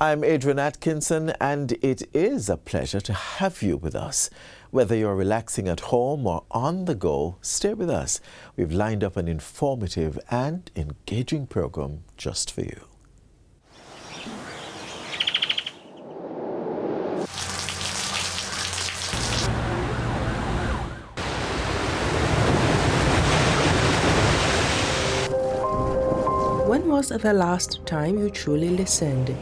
I'm Adrian Atkinson, and it is a pleasure to have you with us. Whether you're relaxing at home or on the go, stay with us. We've lined up an informative and engaging program just for you. When was the last time you truly listened?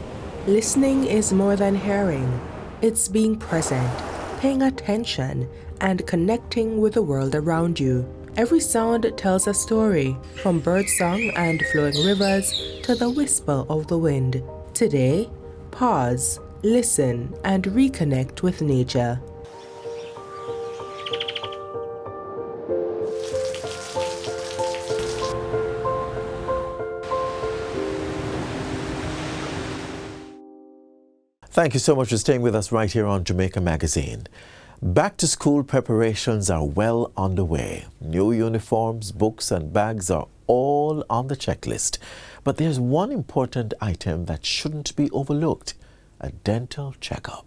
Listening is more than hearing. It's being present, paying attention, and connecting with the world around you. Every sound tells a story, from birdsong and flowing rivers to the whisper of the wind. Today, pause, listen, and reconnect with nature. Thank you so much for staying with us right here on Jamaica Magazine. Back to school preparations are well underway. New uniforms, books and bags are all on the checklist. But there's one important item that shouldn't be overlooked: a dental checkup.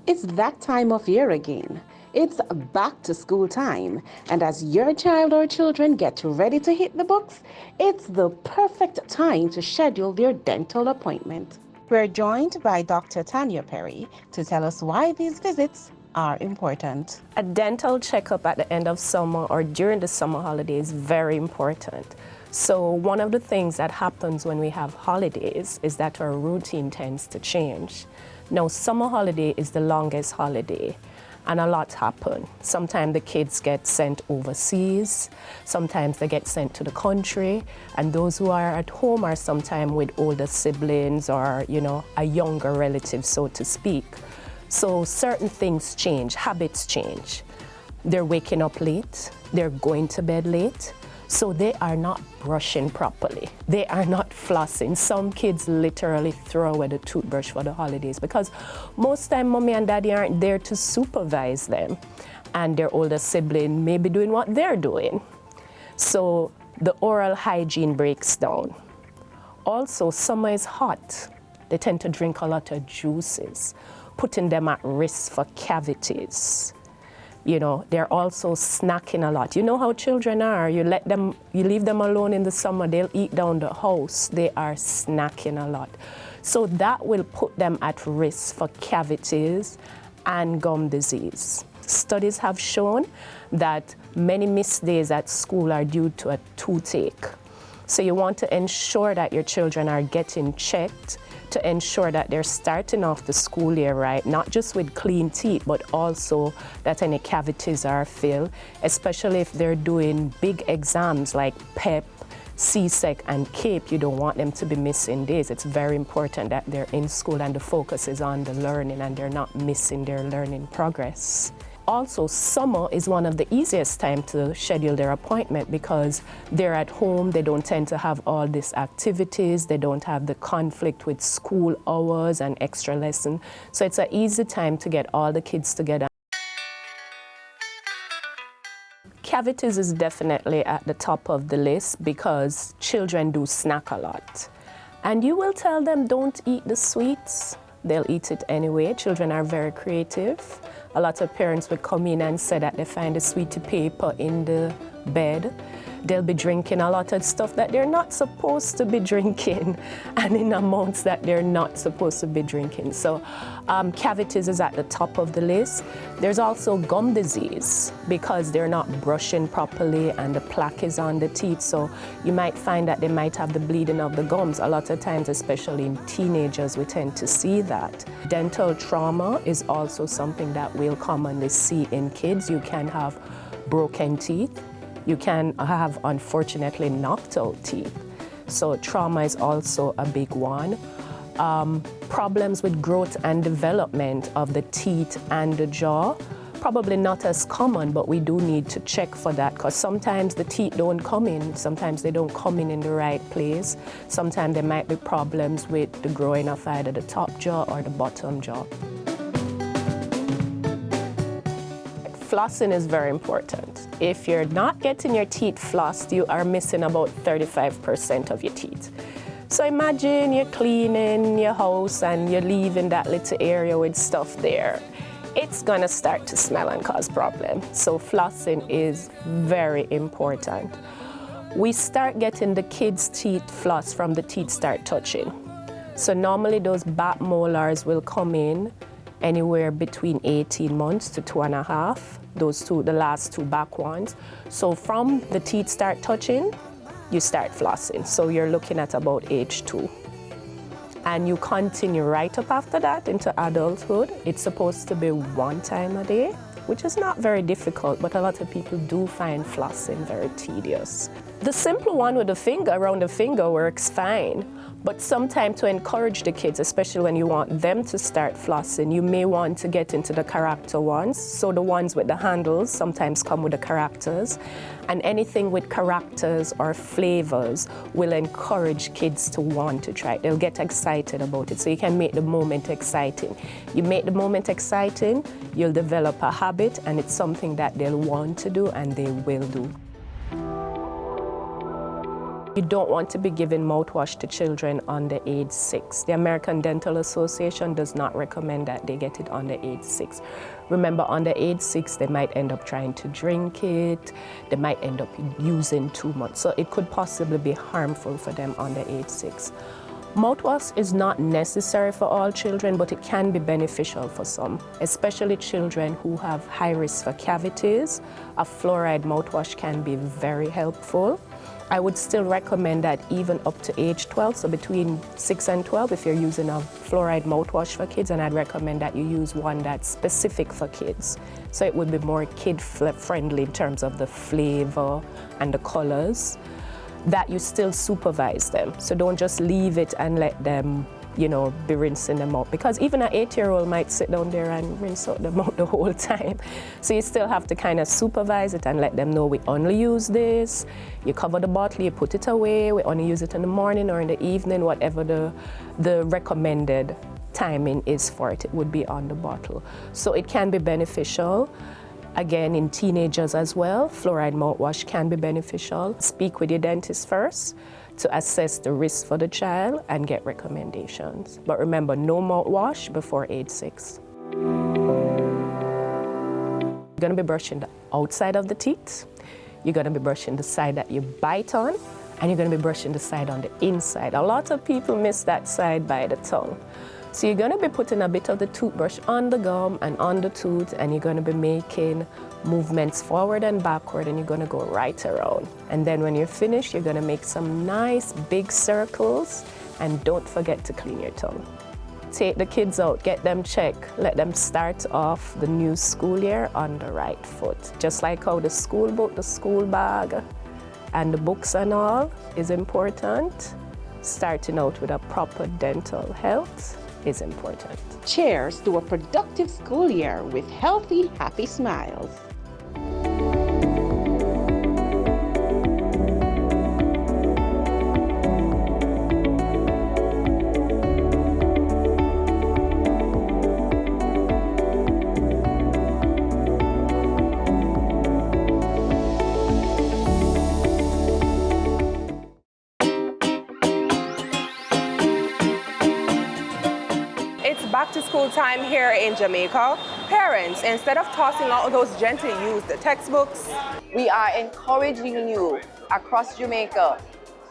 It's that time of year again. It's back to school time, and as your child or children get ready to hit the books, it's the perfect time to schedule their dental appointment. We're joined by Dr. Tanya Perry to tell us why these visits are important. A dental checkup at the end of summer or during the summer holidays is very important. So one of the things that happens when we have holidays is that our routine tends to change. Now, summer holiday is the longest holiday, and a lot happen. Sometimes the kids get sent overseas, sometimes they get sent to the country, and those who are at home are sometimes with older siblings or, a younger relative, so to speak. So certain things change, habits change. They're waking up late, they're going to bed late, so they are not brushing properly. They are not flossing. Some kids literally throw away the toothbrush for the holidays because most time mommy and daddy aren't there to supervise them, and their older sibling may be doing what they're doing. So the oral hygiene breaks down. Also, summer is hot. They tend to drink a lot of juices, putting them at risk for cavities. They're also snacking a lot. You know how children are. You leave them alone in the summer, they'll eat down the house. They are snacking a lot. So that will put them at risk for cavities and gum disease. Studies have shown that many missed days at school are due to a toothache. So you want to ensure that your children are getting checked to ensure that they're starting off the school year right, not just with clean teeth, but also that any cavities are filled, especially if they're doing big exams like PEP, CSEC, and CAPE. You don't want them to be missing days. It's very important that they're in school and the focus is on the learning and they're not missing their learning progress. Also, summer is one of the easiest time to schedule their appointment because they're at home, they don't tend to have all these activities, they don't have the conflict with school hours and extra lesson. So it's an easy time to get all the kids together. Cavities is definitely at the top of the list because children do snack a lot. And you will tell them don't eat the sweets, they'll eat it anyway. Children are very creative. A lot of parents would come in and say that they find the sweetie paper in the bed. They'll be drinking a lot of stuff that they're not supposed to be drinking and in amounts that they're not supposed to be drinking. So cavities is at the top of the list. There's also gum disease because they're not brushing properly and the plaque is on the teeth. So you might find that they might have the bleeding of the gums. A lot of times, especially in teenagers, we tend to see that. Dental trauma is also something that we'll commonly see in kids. You can have broken teeth. You can have, unfortunately, knocked out teeth. So trauma is also a big one. Problems with growth and development of the teeth and the jaw probably not as common, but we do need to check for that because sometimes the teeth don't come in, sometimes they don't come in the right place. Sometimes there might be problems with the growing of either the top jaw or the bottom jaw. Flossing is very important. If you're not getting your teeth flossed, you are missing about 35% of your teeth. So imagine you're cleaning your house and you're leaving that little area with stuff there. It's gonna start to smell and cause problems. So flossing is very important. We start getting the kids' teeth flossed from the teeth start touching. So normally those back molars will come in anywhere between 18 months to 2.5, the last two back ones. So from the teeth start touching, you start flossing. So you're looking at about age 2. And you continue right up after that into adulthood. It's supposed to be 1 time a day, which is not very difficult, but a lot of people do find flossing very tedious. The simple one with the finger, around the finger, works fine. But sometimes to encourage the kids, especially when you want them to start flossing, you may want to get into the character ones. So the ones with the handles sometimes come with the characters. And anything with characters or flavors will encourage kids to want to try it. They'll get excited about it. So you can make the moment exciting. You make the moment exciting, you'll develop a habit, and it's something that they'll want to do and they will do. You don't want to be giving mouthwash to children under age 6. The American Dental Association does not recommend that they get it under age 6. Remember, under age 6, they might end up trying to drink it, they might end up using too much. So it could possibly be harmful for them under age 6. Mouthwash is not necessary for all children, but it can be beneficial for some, especially children who have high risk for cavities. A fluoride mouthwash can be very helpful. I would still recommend that even up to age 12, so between 6 and 12, if you're using a fluoride mouthwash for kids, and I'd recommend that you use one that's specific for kids. So it would be more kid-friendly in terms of the flavor and the colors, that you still supervise them. So don't just leave it and let them, be rinsing them out, because even an 8-year-old might sit down there and rinse out them out the whole time. So you still have to kind of supervise it and let them know we only use this. You cover the bottle, you put it away, we only use it in the morning or in the evening, whatever the recommended timing is for it, it would be on the bottle. So it can be beneficial. Again, in teenagers as well, fluoride mouthwash can be beneficial. Speak with your dentist first to assess the risk for the child and get recommendations. But remember, no mouthwash before age 6. You're gonna be brushing the outside of the teeth, you're gonna be brushing the side that you bite on, and you're gonna be brushing the side on the inside. A lot of people miss that side by the tongue. So you're gonna be putting a bit of the toothbrush on the gum and on the tooth, and you're gonna be making movements forward and backward, and you're gonna go right around. And then when you're finished, you're gonna make some nice big circles, and don't forget to clean your tongue. Take the kids out, get them checked, let them start off the new school year on the right foot. Just like how the school book, the school bag, and the books and all is important, starting out with a proper dental health is important. Cheers to a productive school year with healthy, happy smiles. Back to school time here in Jamaica. Parents, instead of tossing out those gently used textbooks, we are encouraging you across Jamaica.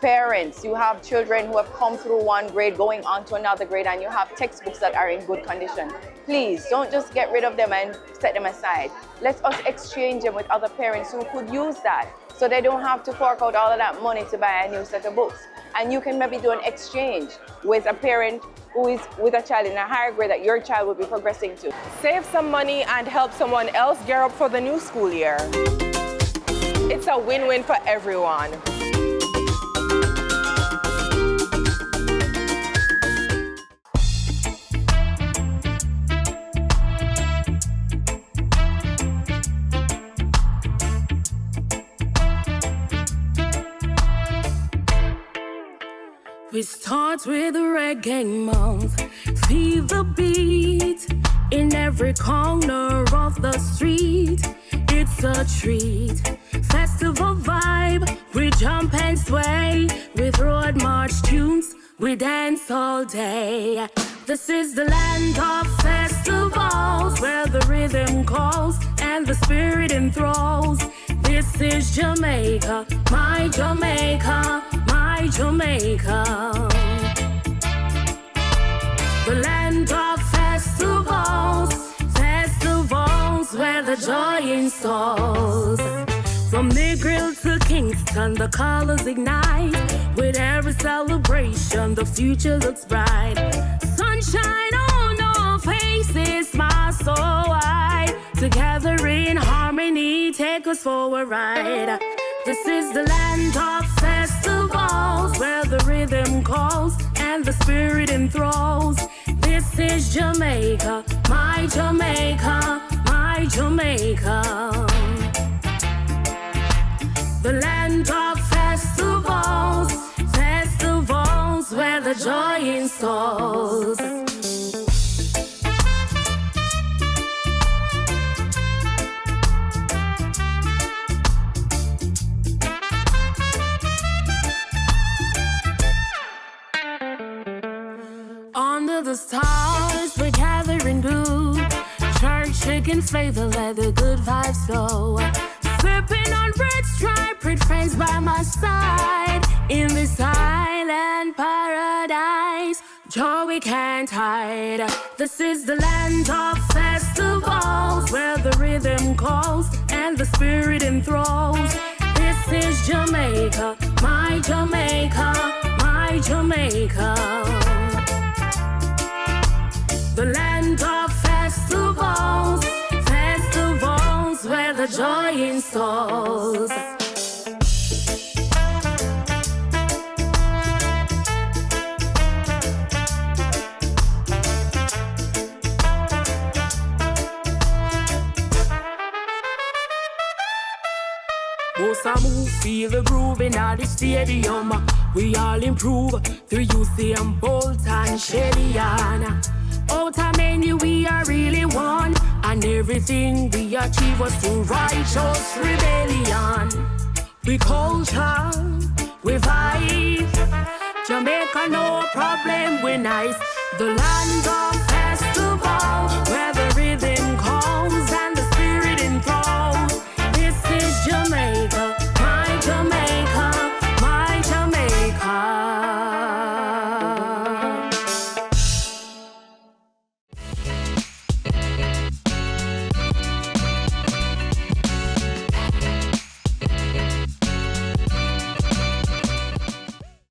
Parents, you have children who have come through one grade going on to another grade, and you have textbooks that are in good condition. Please don't just get rid of them and set them aside. Let us exchange them with other parents who could use that, so they don't have to fork out all of that money to buy a new set of books. And you can maybe do an exchange with a parent who is with a child in a higher grade that your child will be progressing to. save some money and help someone else gear up for the new school year. It's a win-win for everyone. We start with a reggae month. Feel the beat in every corner of the street. It's a treat. Festival vibe. We jump and sway. With road march tunes. We dance all day. This is the land of festivals, where the rhythm calls and the spirit enthralls. This is Jamaica, my Jamaica, my Jamaica. The land of festivals, festivals where the joy installs. From Negril to Kingston, the colors ignite. With every celebration, the future looks bright. Sunshine on our faces, smile so wide. Together in harmony, take us for a ride. This is the land of festivals, where the rhythm calls and the spirit enthralls. This is Jamaica, my Jamaica, my Jamaica. The land of festivals, festivals where the joy installs. Under the stars, we're gathering good. Church chickens favor, let the good vibes flow. Sipping on red stripe, with friends by my side. In this island paradise, joy we can't hide. This is the land of festivals, where the rhythm calls and the spirit enthralls. This is Jamaica, my Jamaica, my Jamaica. The land of festivals, festivals where the joy installs. Bossa move, feel the groove in the stadium. We all improve through UCM, Bolt and Shellyan. Out of many we are really one, and everything we achieve was through righteous rebellion. We culture, we vibe. Jamaica no problem, we nice. The land of festival, where the rhythm calls and the spirit enthralls. This is Jamaica, my Jamaica, my Jamaica.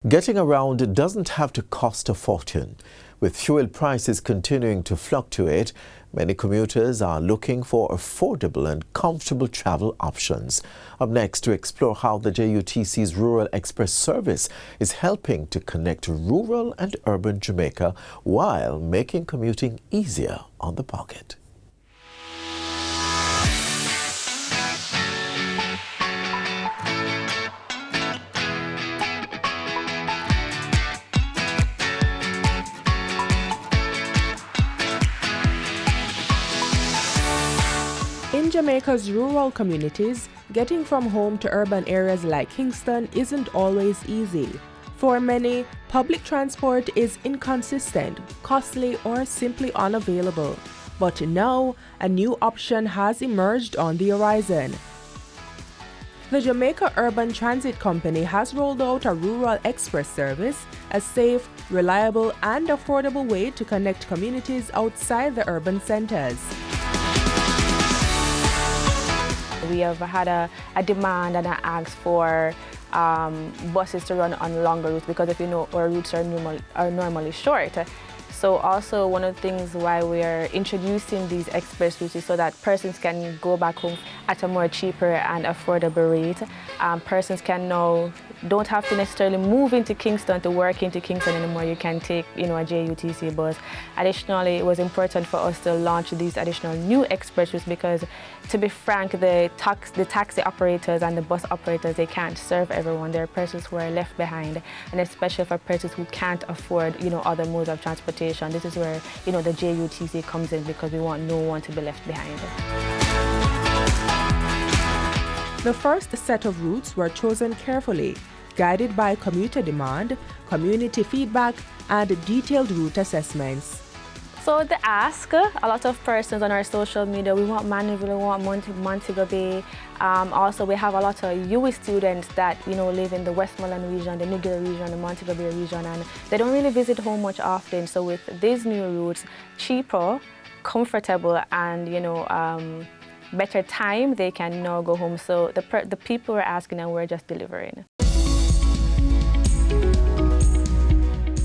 Getting around doesn't have to cost a fortune. With fuel prices continuing to fluctuate, many commuters are looking for affordable and comfortable travel options. Up next, to explore how the JUTC's Rural Express service is helping to connect rural and urban Jamaica while making commuting easier on the pocket. In Jamaica's rural communities, getting from home to urban areas like Kingston isn't always easy. For many, public transport is inconsistent, costly, or simply unavailable. But now, a new option has emerged on the horizon. The Jamaica Urban Transit Company has rolled out a Rural Express service, a safe, reliable, and affordable way to connect communities outside the urban centers. We have had a demand and a ask for buses to run on longer routes, because if you know, our routes are normally short. So also one of the things why we are introducing these express routes is so that persons can go back home at a more cheaper and affordable rate. Persons can now don't have to necessarily move into Kingston to work into Kingston anymore. You can take, a JUTC bus. Additionally, it was important for us to launch these additional new express routes because, to be frank, the taxi operators and the bus operators, they can't serve everyone. There are persons who are left behind, and especially for persons who can't afford, other modes of transportation. This is where, the JUTC comes in because we want no one to be left behind. The first set of routes were chosen carefully, guided by commuter demand, community feedback, and detailed route assessments. So the ask, a lot of persons on our social media, we want Mandeville, we want Montego Bay. Also, we have a lot of UWI students that, live in the Westmoreland region, the Nigel region, the Montego Bay region, and they don't really visit home much often. So with these new routes, cheaper, comfortable, and, better time, they can now go home. So the people were asking and we're just delivering.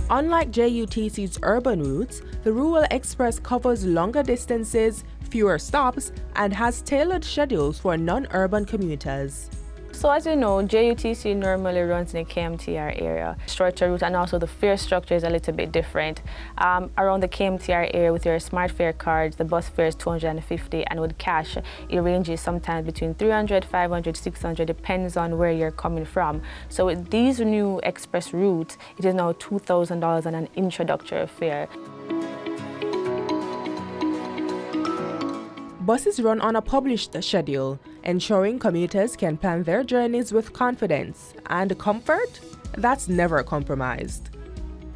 Unlike JUTC's urban routes, the Rural Express covers longer distances, fewer stops, and has tailored schedules for non-urban commuters. So as you know, JUTC normally runs in the KMTR area. Shorter route, and also the fare structure is a little bit different. Around the KMTR area with your smart fare cards, the bus fare is $250, and with cash, it ranges sometimes between $300, $500, $600, depends on where you're coming from. So with these new express routes, it is now $2,000 on an introductory fare. Buses run on a published schedule, ensuring commuters can plan their journeys with confidence. And comfort? That's never compromised.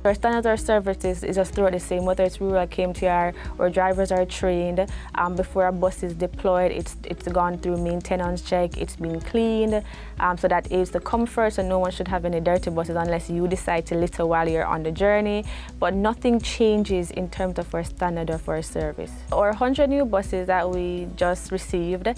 Our standards of services is just throughout the same, whether it's rural KMTR or drivers are trained. Before a bus is deployed, it's gone through maintenance check, it's been cleaned, so that aids the comfort, so no one should have any dirty buses unless you decide to litter while you're on the journey. But nothing changes in terms of our standard of our service. Our 100 new buses that we just received,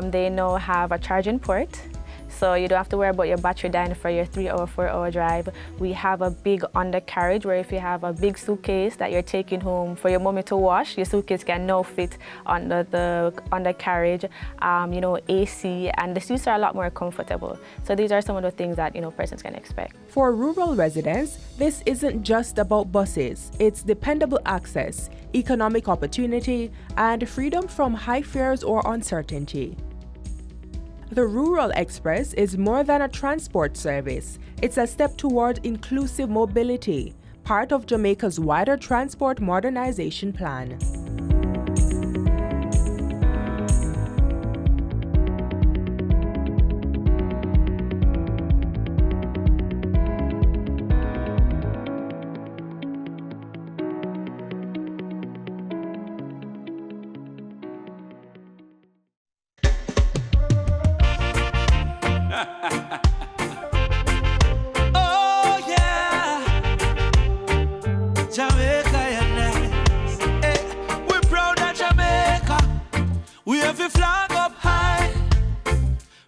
they now have a charging port. So you don't have to worry about your battery dying for your 3-hour, 4-hour drive. We have a big undercarriage where if you have a big suitcase that you're taking home for your mommy to wash, your suitcase can now fit under the undercarriage, AC, and the seats are a lot more comfortable. So these are some of the things that, persons can expect. For rural residents, this isn't just about buses. It's dependable access, economic opportunity, and freedom from high fares or uncertainty. The Rural Express is more than a transport service. It's a step toward inclusive mobility, part of Jamaica's wider transport modernization plan. Oh yeah, Jamaica, yes. Hey, we're proud of Jamaica. We have a flag up high,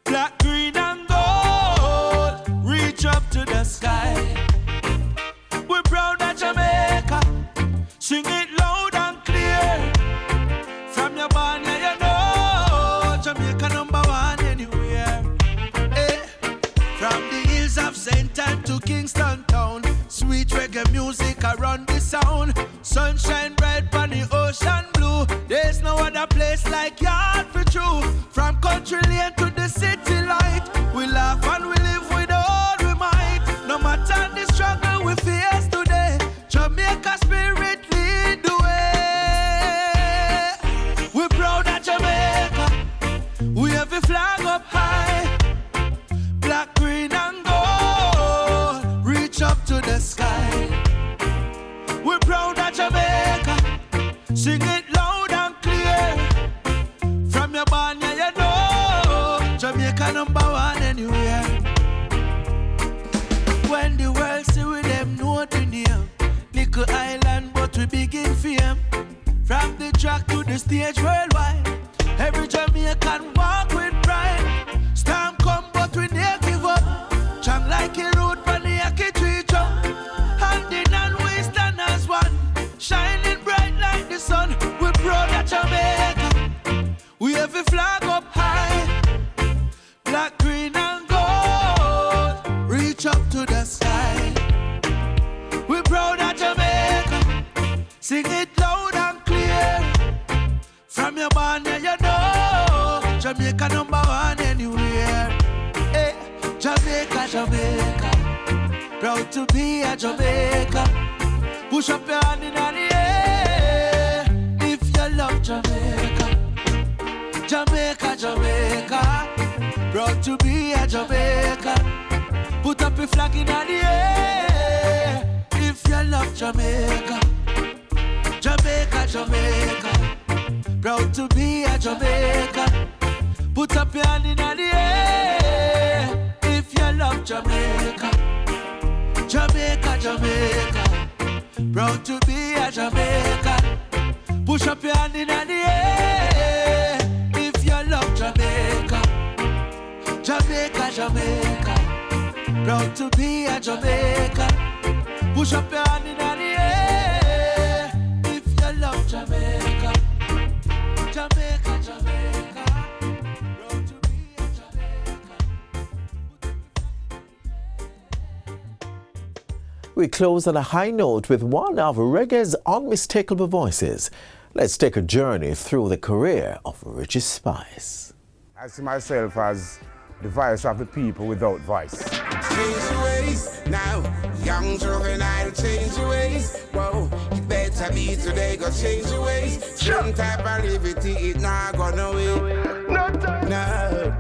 black, green, and gold. Reach up to the sky. We're proud of Jamaica. Sing it loud and clear. From your barn, yeah, you know Jamaica #1 anywhere. From the hills of St. Ann to Kingston town, sweet reggae music around the sound. Sunshine bright on the ocean blue. There's no other place like yard for true. From country lane to the city light, we laugh and we live with all we might. No matter the struggle we face today, Jamaica spirit lead the way. We're proud of Jamaica. We have a flag up high, black, green, and gold. Reach up to the sky. We're proud of Jamaica. Sing it loud and clear. From your barn, yeah, you know Jamaica #1 anywhere. When the world see with them, know the name. Little island, but we begin fame. From the track to the stage worldwide, every Jamaican walk with pride. Storm come, but we never give up. Strong like a root, but the Aki tree jump. Hand in hand, we stand as one. Shine Jamaica #1 anywhere. Hey, Jamaica, Jamaica. Proud to be a Jamaica. Push up your hand in the air if you love Jamaica. Jamaica, Jamaica. Proud to be a Jamaica. Put up your flag in the air if you love Jamaica. Jamaica, Jamaica. Proud to be a Jamaica. Put up your hand in the air if you love Jamaica. Jamaica, Jamaica. Proud to be a Jamaica. Push up your hand in the air if you love Jamaica. Jamaica, Jamaica. Proud to be a Jamaica. Push up your hand in the air if you love Jamaica. Jamaica, Jamaica. Proud to be a Jamaica. We close on a high note with one of reggae's unmistakable voices. Let's take a journey through the career of Richie Spice. I see myself as the voice of the people without voice. Change your ways now, young juvenile, change your ways. Whoa, you better be today, go change your ways. Some type of liberty, it not gonna wait. No.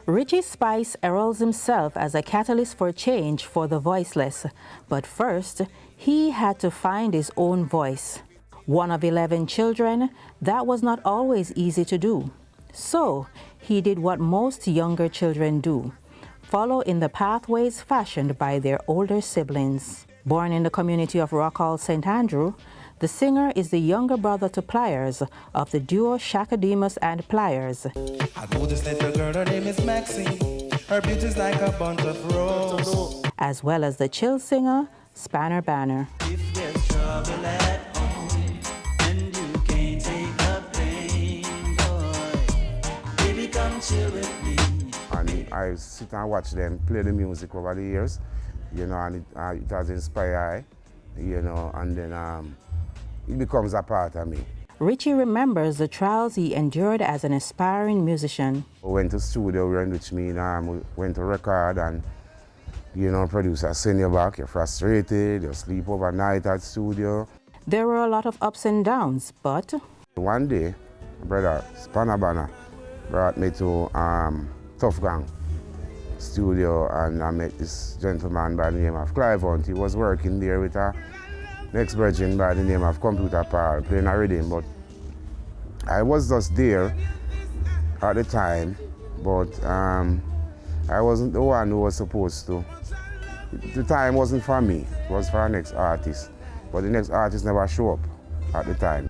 Richie Spice heralds himself as a catalyst for change for the voiceless. But first, he had to find his own voice. One of 11 children, that was not always easy to do. So, he did what most younger children do, follow in the pathways fashioned by their older siblings. Born in the community of Rockall, St. Andrew, the singer is the younger brother to Pliers of the duo Shakademus and Pliers. I know this little girl, her name is Maxine. Her beauty's like a bunch of roses. As well as the chill singer, Spanner Banner. If there's trouble at home and you can't take the pain, boy, baby, come chill with me. And I sit and watch them play the music over the years, you know, and it has inspired, you know, and then it becomes a part of me. Richie remembers the trials he endured as an aspiring musician. We went to studio, we enriched me, we went to record and, you know, producer send you back, you're frustrated, you sleep overnight at studio. There were a lot of ups and downs, but one day, my brother Spanner Banner brought me to Tough Gang studio and I met this gentleman by the name of Clive Hunt. He was working there with a next virgin by the name of Computer Paul, playing a rhythm, but I was just there at the time, but I wasn't the one who was supposed to. The time wasn't for me, it was for our next artist, but the next artist never showed up at the time.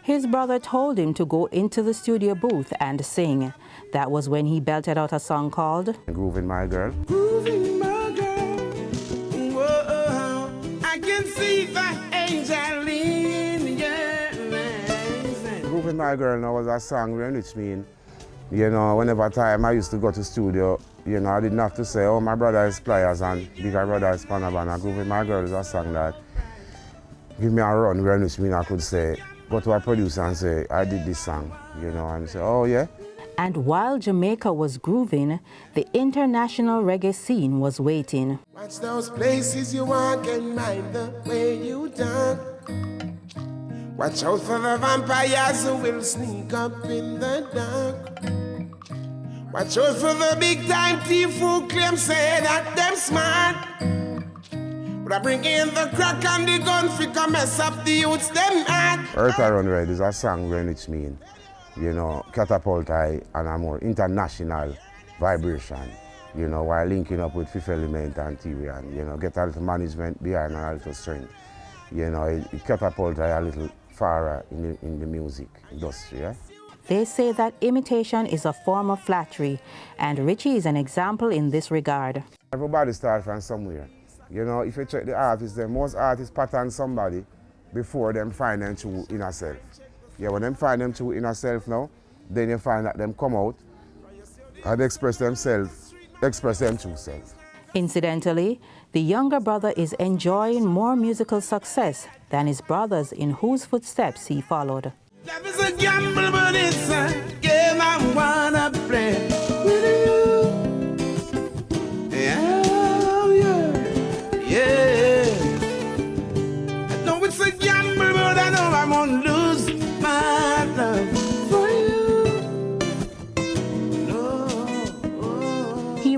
His brother told him to go into the studio booth and sing. That was when he belted out a song called Grooving My Girl. Grooving my girl, whoa, I can see the angel in your eyes. Grooving My Girl now was a song which mean, you know, whenever time I used to go to studio, you know, I didn't have to say, oh, my brother is Pliers and bigger brother is Spanner Banner. Grooving My Girl is a song that give me a run where which mean I could say, go to a producer and say, I did this song, you know, and say, oh, yeah. And while Jamaica was grooving, the international reggae scene was waiting. Watch those places you walk and mind the way you talk. Watch out for the vampires who will sneak up in the dark. Watch out for the big time thief who claim say that them smart. But I bring in the crack and the gun fi come mess up the youths them heart. Earth Around Red is a song which mean, you know, catapult I on a more international vibration, you know, while linking up with Fifth Element and TV and, you know, get a little management behind and a little strength. You know, it catapult I a little farther in the music industry. Yeah? They say that imitation is a form of flattery, and Richie is an example in this regard. Everybody starts from somewhere. You know, if you check the artists, most artists pattern somebody before them find them true inner self. Yeah, when them find them true inner self now, then you find that them come out and express themselves, express them true self. Incidentally, the younger brother is enjoying more musical success than his brothers in whose footsteps he followed. Life is a gamble, but it's a game I wanna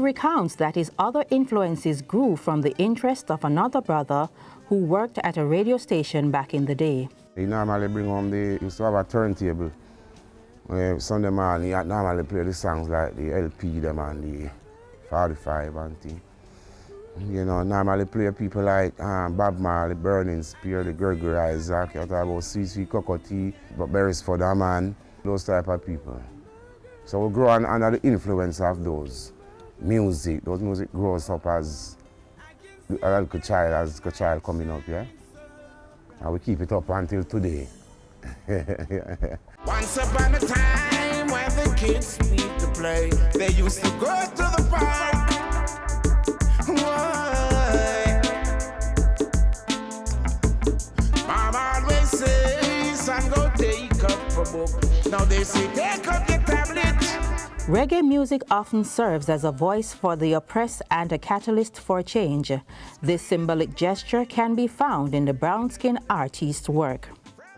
recounts that his other influences grew from the interest of another brother who worked at a radio station back in the day. He normally bring home he used to have a turntable. Sunday morning, he normally play the songs like the LP them and the 45 and things. You know, normally play people like Bob Marley, Burning Spear, the Gregory Isaac, you talk about CC Cocotti, but Beresford Man, those type of people. So we grow under the influence of those music. Those music grows up as a little child coming up, yeah? And we keep it up until today. Once upon a time when the kids need to play, they used to go to the park. Why? Mom always says, son, go take up a book. Now they say, take up your tablet. Reggae music often serves as a voice for the oppressed and a catalyst for change. This symbolic gesture can be found in the brown-skinned artist's work.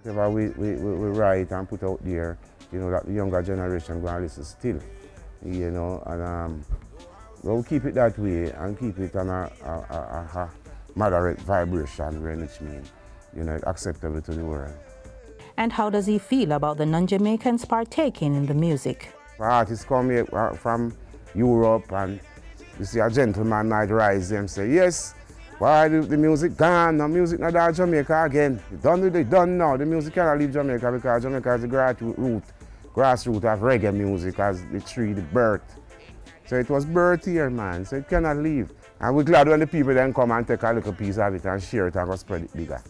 Whatever we write and put out there, you know, that the younger generation going to listen still, you know, and we'll keep it that way and keep it on a moderate vibration, which means, you know, acceptable to the world. And how does he feel about the non-Jamaicans partaking in the music? Artists come here from Europe and you see a gentleman might rise them and say, yes, why the music gone? No music not out Jamaica again. Done now. The music cannot leave Jamaica because Jamaica is the grassroots of reggae music as the tree, the birth. So it was birth here, man, so it cannot leave. And we're glad when the people then come and take a little piece of it and share it and go spread it bigger.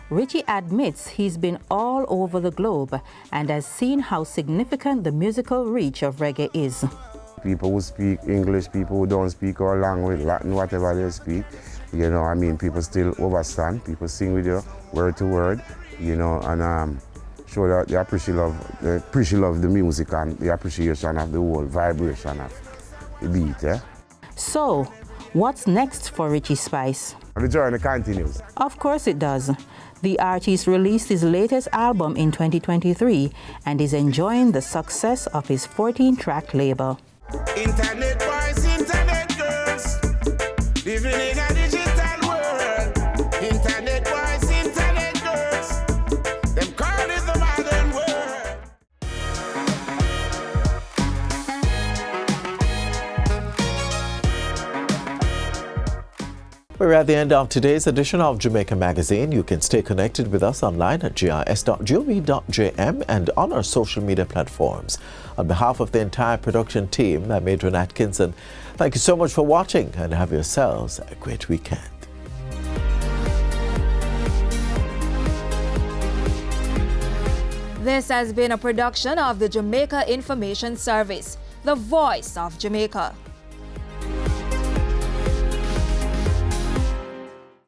Richie admits he's been all over the globe and has seen how significant the musical reach of reggae is. People who speak English, people who don't speak our language, Latin, whatever they speak, you know, I mean, people still understand, people sing with you word to word, you know, and show that they appreciate love the music and the appreciation of the whole vibration of the beat, yeah? So, what's next for Richie Spice? The journey continues. Of course it does. The artist released his latest album in 2023 and is enjoying the success of his 14-track label. Internet boys, internet girls, living in a digital world. Internet boys, internet girls, them call it the modern world. We're at the end of today's edition of Jamaica Magazine. You can stay connected with us online at jis.gov.jm and on our social media platforms. On behalf of the entire production team, I'm Adrian Atkinson. Thank you so much for watching and have yourselves a great weekend. This has been a production of the Jamaica Information Service, the voice of Jamaica.